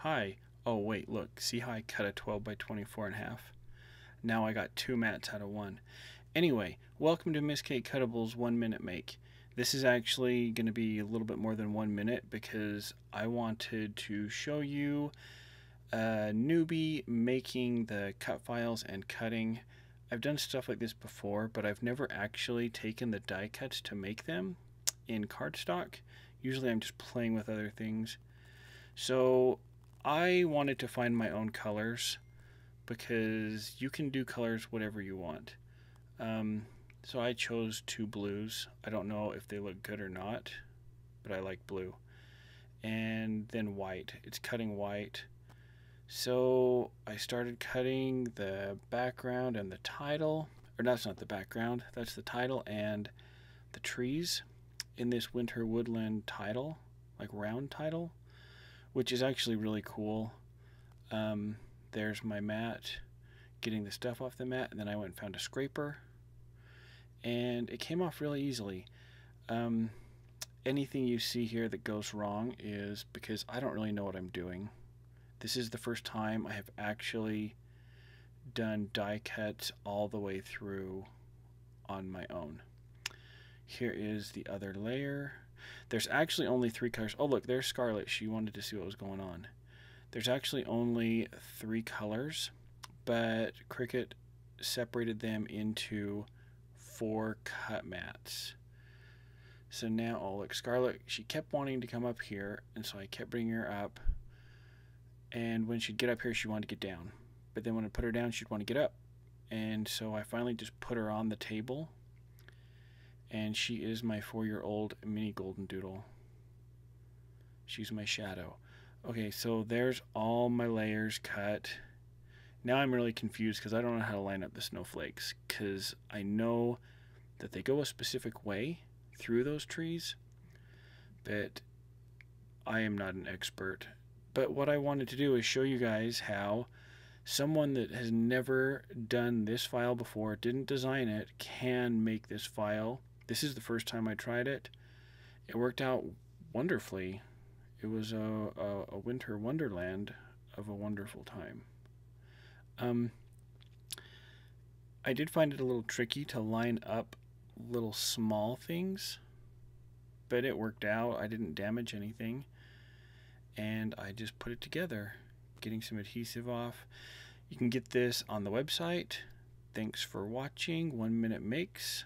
Hi. Oh wait, look, see how I cut a 12 by 24 in half? Now I got 2 mats out of 1. Anyway, welcome to Miss Kate Cuttable's 1 minute make. This is actually going to be a little bit more than 1 minute because I wanted to show you a newbie making the cut files and cutting. I've done stuff like this before, but I've never actually taken the die cuts to make them in cardstock. Usually I'm just playing with other things. So I wanted to find my own colors because you can do colors whatever you want. So I chose 2 blues. I don't know if they look good or not, but I like blue. And then white. It's cutting white. So I started cutting the background and the title. Or that's not the background. That's the title and the trees in this Winter Woodland title, like round title, which is actually really cool. There's my mat, getting the stuff off the mat, and then I went and found a scraper, and it came off really easily. Anything you see here that goes wrong is because I don't really know what I'm doing. This is the first time I have actually done die cuts all the way through on my own. Here is the other layer. There's actually only 3 colors. Oh look, there's Scarlet. She wanted to see what was going on. There's actually only 3 colors, but Cricut separated them into 4 cut mats. So now, oh look, Scarlet, she kept wanting to come up here, and so I kept bringing her up. And when she'd get up here, she wanted to get down. But then when I put her down, she'd want to get up. And so I finally just put her on the table. And she is my 4-year-old mini golden doodle. She's my shadow. Okay, so there's all my layers cut. Now I'm really confused because I don't know how to line up the snowflakes, because I know that they go a specific way through those trees, but I am not an expert. But what I wanted to do is show you guys how someone that has never done this file before, didn't design it, can make this file. This is the first time I tried it. It worked out wonderfully. It was a winter wonderland of a wonderful time. I did find it a little tricky to line up little small things, but it worked out. I didn't damage anything, and I just put it together, getting some adhesive off. You can get this on the website. Thanks for watching 1 Minute Makes.